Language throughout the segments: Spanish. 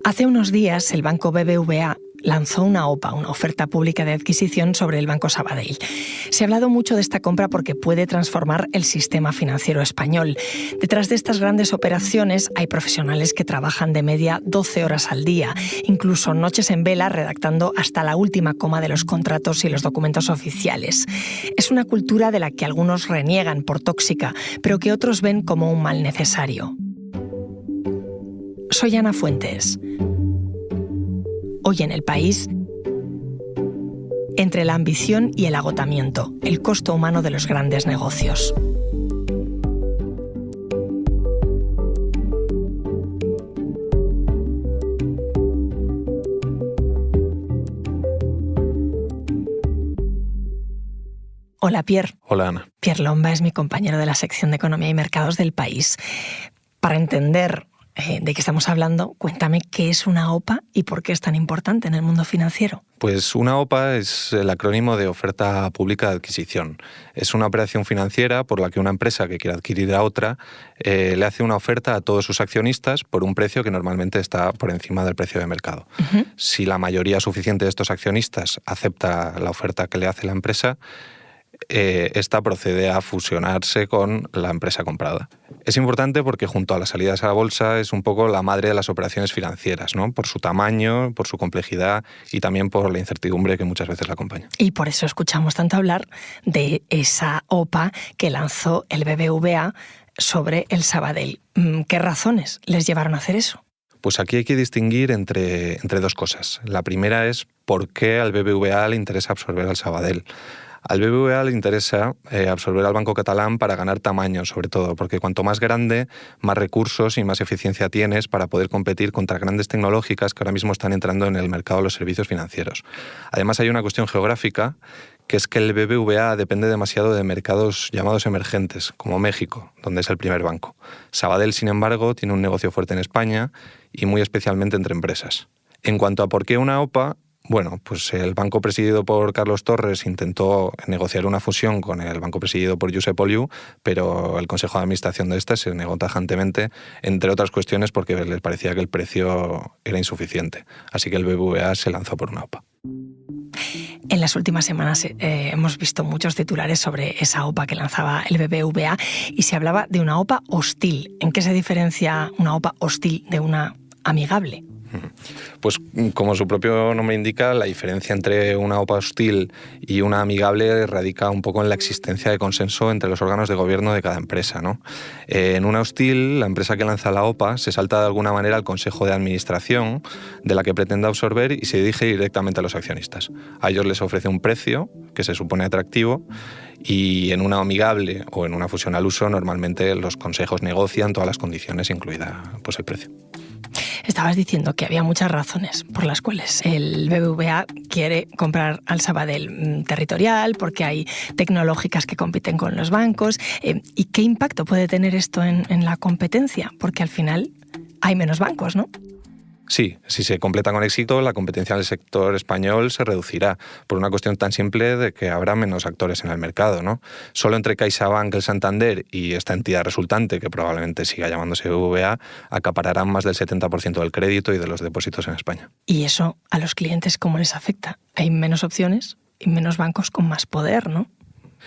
Hace unos días el banco BBVA lanzó una OPA, una oferta pública de adquisición sobre el Banco Sabadell. Se ha hablado mucho de esta compra porque puede transformar el sistema financiero español. Detrás de estas grandes operaciones hay profesionales que trabajan de media 12 horas al día, incluso noches en vela redactando hasta la última coma de los contratos y los documentos oficiales. Es una cultura de la que algunos reniegan por tóxica, pero que otros ven como un mal necesario. Soy Ana Fuentes. Hoy en El País, entre la ambición y el agotamiento, el costo humano de los grandes negocios. Hola, Pierre. Hola, Ana. Pierre Lomba es mi compañero de la sección de Economía y Mercados del País. Para entender de qué estamos hablando, cuéntame qué es una OPA y por qué es tan importante en el mundo financiero. Pues una OPA es el acrónimo de oferta pública de adquisición. Es una operación financiera por la que una empresa que quiere adquirir a otra le hace una oferta a todos sus accionistas por un precio que normalmente está por encima del precio de mercado. Si la mayoría suficiente de estos accionistas acepta la oferta que le hace la empresa, esta procede a fusionarse con la empresa comprada. Es importante porque junto a las salidas a la bolsa es un poco la madre de las operaciones financieras, ¿no? Por su tamaño, por su complejidad y también por la incertidumbre que muchas veces la acompaña. Y por eso escuchamos tanto hablar de esa OPA que lanzó el BBVA sobre el Sabadell. ¿Qué razones les llevaron a hacer eso? Pues aquí hay que distinguir entre dos cosas. La primera es por qué al BBVA le interesa absorber al Sabadell. Al BBVA le interesa absorber al Banco Catalán para ganar tamaño, sobre todo, porque cuanto más grande, más recursos y más eficiencia tienes para poder competir contra grandes tecnológicas que ahora mismo están entrando en el mercado de los servicios financieros. Además, hay una cuestión geográfica, que es que el BBVA depende demasiado de mercados llamados emergentes, como México, donde es el primer banco. Sabadell, sin embargo, tiene un negocio fuerte en España y muy especialmente entre empresas. En cuanto a por qué una OPA, bueno, pues el banco presidido por Carlos Torres intentó negociar una fusión con el banco presidido por Josep Oliu, pero el consejo de administración de este se negó tajantemente, entre otras cuestiones porque les parecía que el precio era insuficiente. Así que el BBVA se lanzó por una OPA. En las últimas semanas hemos visto muchos titulares sobre esa OPA que lanzaba el BBVA y se hablaba de una OPA hostil. ¿En qué se diferencia una OPA hostil de una amigable? Pues como su propio nombre indica, la diferencia entre una OPA hostil y una amigable radica un poco en la existencia de consenso entre los órganos de gobierno de cada empresa, ¿no? En una hostil, la empresa que lanza la OPA se salta de alguna manera al consejo de administración de la que pretende absorber y se dirige directamente a los accionistas. A ellos les ofrece un precio que se supone atractivo y en una amigable o en una fusión al uso normalmente los consejos negocian todas las condiciones, incluida pues el precio. Estabas diciendo que había muchas razones por las cuales el BBVA quiere comprar al Sabadell. Territorial, porque hay tecnológicas que compiten con los bancos. ¿Y qué impacto puede tener esto en la competencia? Porque al final hay menos bancos, ¿no? Sí, si se completa con éxito, la competencia en el sector español se reducirá por una cuestión tan simple de que habrá menos actores en el mercado, ¿no? Solo entre CaixaBank, el Santander y esta entidad resultante, que probablemente siga llamándose BBVA, acapararán más del 70% del crédito y de los depósitos en España. ¿Y eso a los clientes cómo les afecta? Hay menos opciones y menos bancos con más poder, ¿no?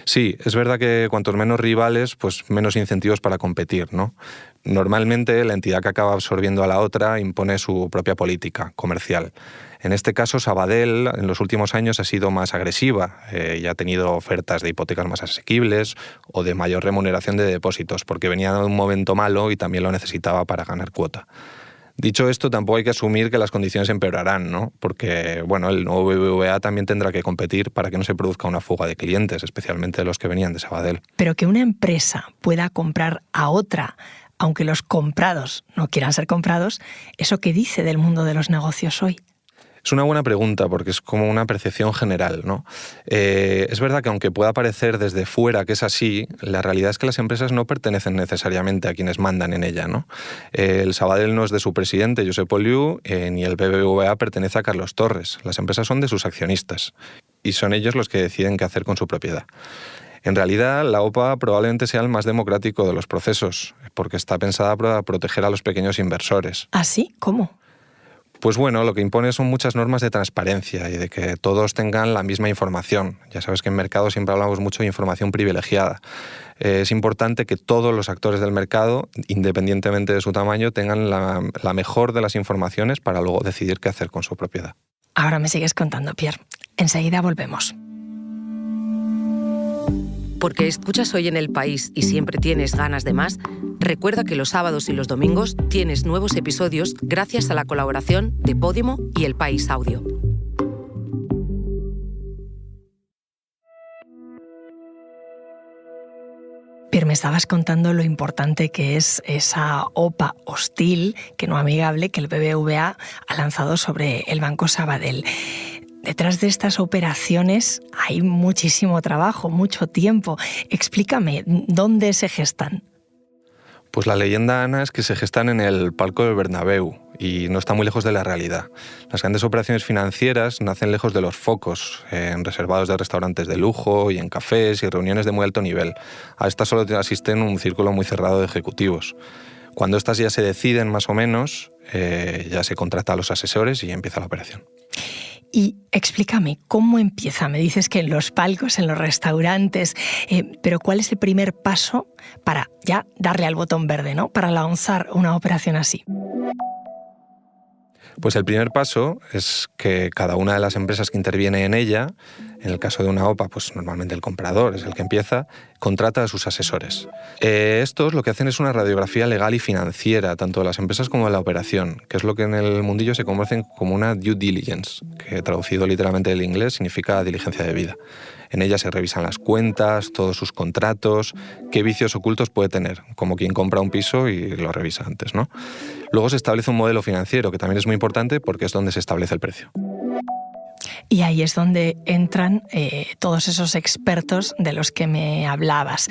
Sí, es verdad que cuantos menos rivales, pues menos incentivos para competir, ¿no? Normalmente la entidad que acaba absorbiendo a la otra impone su propia política comercial. En este caso, Sabadell en los últimos años ha sido más agresiva y ha tenido ofertas de hipotecas más asequibles o de mayor remuneración de depósitos, porque venía de un momento malo y también lo necesitaba para ganar cuota. Dicho esto, tampoco hay que asumir que las condiciones empeorarán, ¿no? Porque, bueno, el nuevo BBVA también tendrá que competir para que no se produzca una fuga de clientes, especialmente los que venían de Sabadell. Pero que una empresa pueda comprar a otra, aunque los comprados no quieran ser comprados, ¿eso qué dice del mundo de los negocios hoy? Es una buena pregunta porque es como una percepción general, ¿no? Es verdad que aunque pueda parecer desde fuera que es así, la realidad es que las empresas no pertenecen necesariamente a quienes mandan en ella, ¿no? El Sabadell no es de su presidente, Josep Oliu, ni el BBVA pertenece a Carlos Torres. Las empresas son de sus accionistas y son ellos los que deciden qué hacer con su propiedad. En realidad, la OPA probablemente sea el más democrático de los procesos, porque está pensada para proteger a los pequeños inversores. ¿Ah, sí? ¿Cómo? Pues bueno, lo que impone son muchas normas de transparencia y de que todos tengan la misma información. Ya sabes que en mercado siempre hablamos mucho de información privilegiada. Es importante que todos los actores del mercado, independientemente de su tamaño, tengan la mejor de las informaciones para luego decidir qué hacer con su propiedad. Ahora me sigues contando, Pierre. Enseguida volvemos. Porque escuchas Hoy en el País y siempre tienes ganas de más, recuerda que los sábados y los domingos tienes nuevos episodios gracias a la colaboración de Podimo y El País Audio. Pierre, me estabas contando lo importante que es esa OPA hostil, que no amigable, que el BBVA ha lanzado sobre el Banco Sabadell. Detrás de estas operaciones hay muchísimo trabajo, mucho tiempo. Explícame, ¿dónde se gestan? Pues la leyenda, Ana, es que se gestan en el palco del Bernabéu y no está muy lejos de la realidad. Las grandes operaciones financieras nacen lejos de los focos, en reservados de restaurantes de lujo y en cafés y reuniones de muy alto nivel. A estas solo asisten un círculo muy cerrado de ejecutivos. Cuando estas ya se deciden más o menos, ya se contrata a los asesores y empieza la operación. Y explícame, ¿cómo empieza? Me dices que en los palcos, en los restaurantes, pero ¿cuál es el primer paso para ya darle al botón verde, ¿no? Para lanzar una operación así. Pues el primer paso es que cada una de las empresas que interviene en ella, en el caso de una OPA, pues normalmente el comprador es el que empieza, contrata a sus asesores. Estos lo que hacen es una radiografía legal y financiera, tanto de las empresas como de la operación, que es lo que en el mundillo se conoce como una due diligence, que traducido literalmente del inglés significa diligencia debida. En ella se revisan las cuentas, todos sus contratos, qué vicios ocultos puede tener, como quien compra un piso y lo revisa antes, ¿no? Luego se establece un modelo financiero, que también es muy importante porque es donde se establece el precio. Y ahí es donde entran todos esos expertos de los que me hablabas.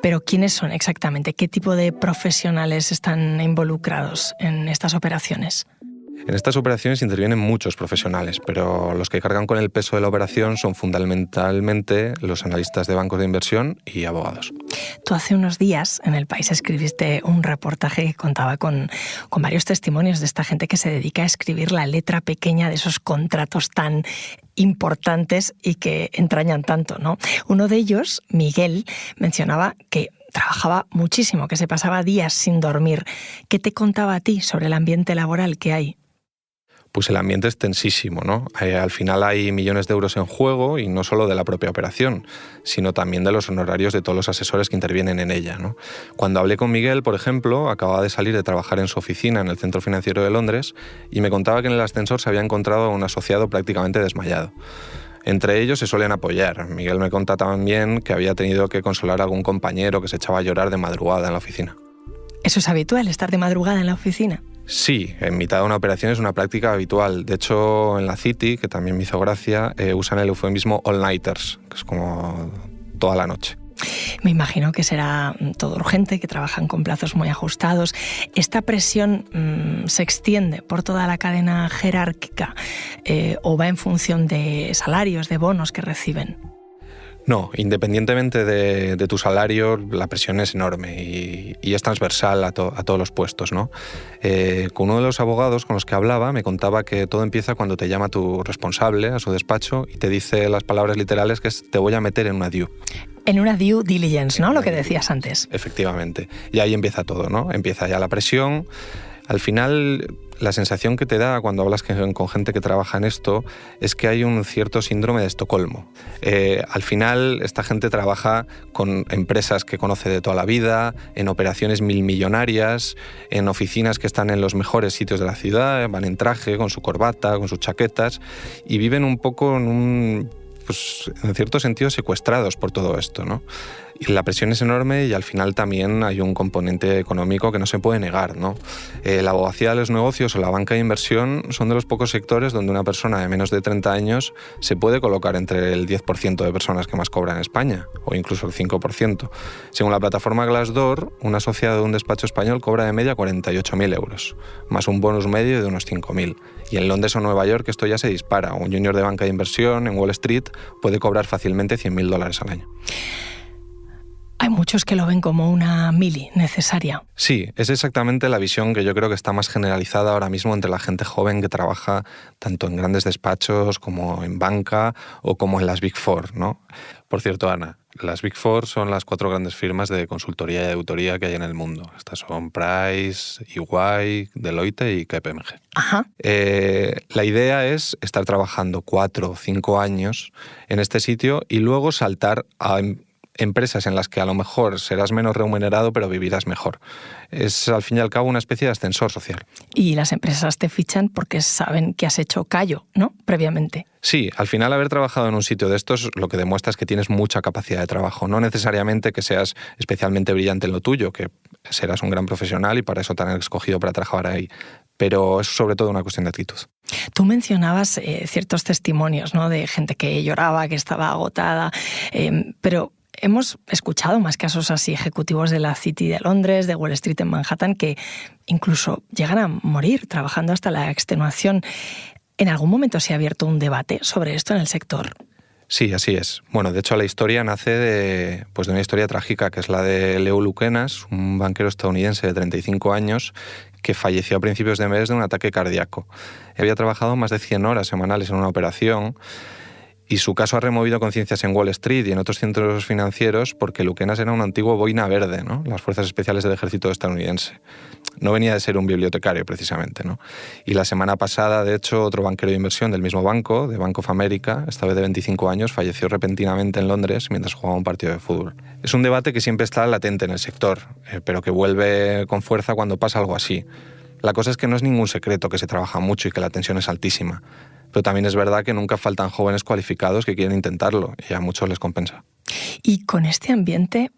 Pero ¿quiénes son exactamente? ¿Qué tipo de profesionales están involucrados en estas operaciones? En estas operaciones intervienen muchos profesionales, pero los que cargan con el peso de la operación son fundamentalmente los analistas de bancos de inversión y abogados. Tú hace unos días en El País escribiste un reportaje que contaba con varios testimonios de esta gente que se dedica a escribir la letra pequeña de esos contratos tan importantes y que entrañan tanto, ¿no? Uno de ellos, Miguel, mencionaba que trabajaba muchísimo, que se pasaba días sin dormir. ¿Qué te contaba a ti sobre el ambiente laboral que hay? Pues el ambiente es tensísimo, ¿no? Al final hay millones de euros en juego y no solo de la propia operación, sino también de los honorarios de todos los asesores que intervienen en ella, ¿no? Cuando hablé con Miguel, por ejemplo, acababa de salir de trabajar en su oficina en el Centro Financiero de Londres y me contaba que en el ascensor se había encontrado a un asociado prácticamente desmayado. Entre ellos se suelen apoyar. Miguel me contaba también que había tenido que consolar a algún compañero que se echaba a llorar de madrugada en la oficina. ¿Eso es habitual, estar de madrugada en la oficina? Sí, en mitad de una operación es una práctica habitual. De hecho, en la Citi, que también me hizo gracia, usan el eufemismo all-nighters, que es como toda la noche. Me imagino que será todo urgente, que trabajan con plazos muy ajustados. ¿Esta presión se extiende por toda la cadena jerárquica o va en función de salarios, de bonos que reciben? No, independientemente de tu salario, la presión es enorme y es transversal a todos los puestos, ¿no? Con uno de los abogados con los que hablaba me contaba que todo empieza cuando te llama tu responsable a su despacho y te dice las palabras literales que es te voy a meter en una due. En una due diligence, ¿no? Lo que decías antes. Efectivamente. Y ahí empieza todo, ¿no? Empieza ya la presión. Al final, la sensación que te da cuando hablas con gente que trabaja en esto es que hay un cierto síndrome de Estocolmo. Al final, esta gente trabaja con empresas que conoce de toda la vida, en operaciones milmillonarias, en oficinas que están en los mejores sitios de la ciudad, van en traje, con su corbata, con sus chaquetas, y viven un poco en cierto sentido secuestrados por todo esto, ¿no? Y la presión es enorme y al final también hay un componente económico que no se puede negar, ¿no? La abogacía de los negocios o la banca de inversión son de los pocos sectores donde una persona de menos de 30 años se puede colocar entre el 10% de personas que más cobran en España, o incluso el 5%. Según la plataforma Glassdoor, un asociado de un despacho español cobra de media 48.000 euros, más un bonus medio de unos 5.000. Y en Londres o Nueva York esto ya se dispara. Un junior de banca de inversión en Wall Street puede cobrar fácilmente $100.000 al año. Hay muchos que lo ven como una mili necesaria. Sí, es exactamente la visión que yo creo que está más generalizada ahora mismo entre la gente joven que trabaja tanto en grandes despachos como en banca o como en las Big Four, ¿no? Por cierto, Ana, las Big Four son las 4 grandes firmas de consultoría y de auditoría que hay en el mundo. Estas son Price, EY, Deloitte y KPMG. Ajá. La idea es estar trabajando 4 o 5 años en este sitio y luego saltar a empresas en las que a lo mejor serás menos remunerado, pero vivirás mejor. Es, al fin y al cabo, una especie de ascensor social. Y las empresas te fichan porque saben que has hecho callo, ¿no? Previamente. Sí, al final haber trabajado en un sitio de estos lo que demuestra es que tienes mucha capacidad de trabajo. No necesariamente que seas especialmente brillante en lo tuyo, que serás un gran profesional y para eso te han escogido para trabajar ahí. Pero es sobre todo una cuestión de actitud. Tú mencionabas ciertos testimonios, ¿no? De gente que lloraba, que estaba agotada, pero hemos escuchado más casos así, ejecutivos de la City de Londres, de Wall Street en Manhattan, que incluso llegan a morir trabajando hasta la extenuación. ¿En algún momento se ha abierto un debate sobre esto en el sector? Sí, así es. Bueno, de hecho la historia nace de una historia trágica, que es la de Leo Lukenas, un banquero estadounidense de 35 años que falleció a principios de mes de un ataque cardíaco. Había trabajado más de 100 horas semanales en una operación y su caso ha removido conciencias en Wall Street y en otros centros financieros porque Lukenas era un antiguo boina verde, ¿no? Las fuerzas especiales del ejército estadounidense. No venía de ser un bibliotecario, precisamente, ¿no? Y la semana pasada, de hecho, otro banquero de inversión del mismo banco, de Bank of America, esta vez de 25 años, falleció repentinamente en Londres mientras jugaba un partido de fútbol. Es un debate que siempre está latente en el sector, pero que vuelve con fuerza cuando pasa algo así. La cosa es que no es ningún secreto que se trabaja mucho y que la tensión es altísima. Pero también es verdad que nunca faltan jóvenes cualificados que quieren intentarlo y a muchos les compensa. Y con este ambiente,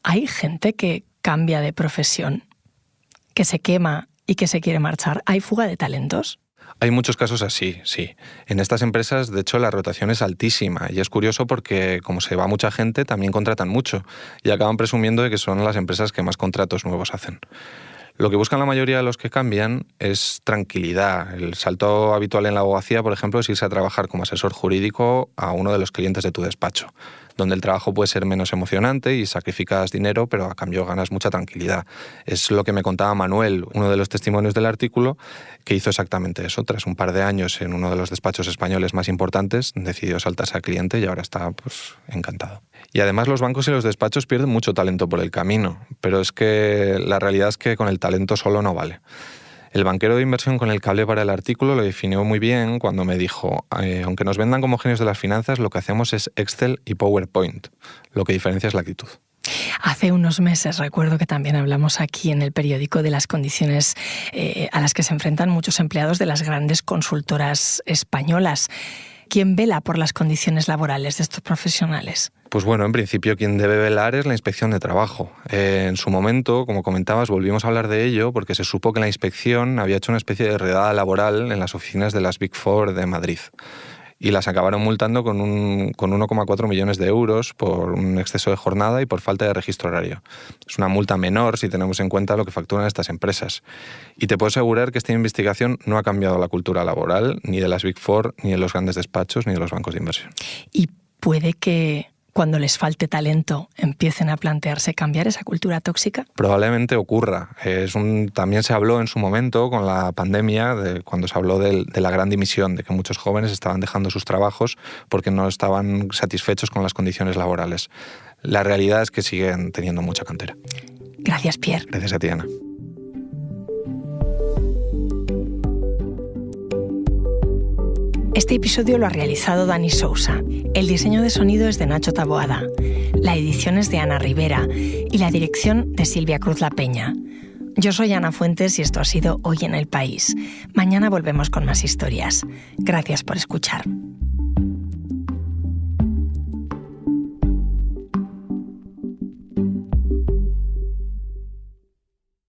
¿hay gente que cambia de profesión, que se quema y que se quiere marchar? ¿Hay fuga de talentos? Hay muchos casos así, sí. En estas empresas, de hecho, la rotación es altísima y es curioso porque, como se va mucha gente, también contratan mucho y acaban presumiendo de que son las empresas que más contratos nuevos hacen. Lo que buscan la mayoría de los que cambian es tranquilidad. El salto habitual en la abogacía, por ejemplo, es irse a trabajar como asesor jurídico a uno de los clientes de tu despacho, donde el trabajo puede ser menos emocionante y sacrificas dinero, pero a cambio ganas mucha tranquilidad. Es lo que me contaba Manuel, uno de los testimonios del artículo, que hizo exactamente eso. Tras un par de años en uno de los despachos españoles más importantes, decidió saltarse al cliente y ahora está encantado. Y además los bancos y los despachos pierden mucho talento por el camino, pero es que la realidad es que con el talento solo no vale. El banquero de inversión con el que hablé para el artículo lo definió muy bien cuando me dijo, aunque nos vendan como genios de las finanzas, lo que hacemos es Excel y PowerPoint. Lo que diferencia es la actitud. Hace unos meses recuerdo que también hablamos aquí en el periódico de las condiciones a las que se enfrentan muchos empleados de las grandes consultoras españolas. ¿Quién vela por las condiciones laborales de estos profesionales? Pues bueno, en principio quien debe velar es la Inspección de Trabajo. En su momento, como comentabas, volvimos a hablar de ello porque se supo que la inspección había hecho una especie de redada laboral en las oficinas de las Big Four de Madrid. Y las acabaron multando con 1,4 millones de euros por un exceso de jornada y por falta de registro horario. Es una multa menor si tenemos en cuenta lo que facturan estas empresas. Y te puedo asegurar que esta investigación no ha cambiado la cultura laboral ni de las Big Four, ni de los grandes despachos, ni de los bancos de inversión. Y puede que cuando les falte talento empiecen a plantearse cambiar esa cultura tóxica. Probablemente ocurra. También se habló en su momento con la pandemia, cuando se habló de la gran dimisión, de que muchos jóvenes estaban dejando sus trabajos porque no estaban satisfechos con las condiciones laborales. La realidad es que siguen teniendo mucha cantera. Gracias, Pierre. Gracias a ti, Ana. Este episodio lo ha realizado Dani Sousa. El diseño de sonido es de Nacho Taboada. La edición es de Ana Rivera y la dirección de Silvia Cruz La Peña. Yo soy Ana Fuentes y esto ha sido Hoy en el País. Mañana volvemos con más historias. Gracias por escuchar.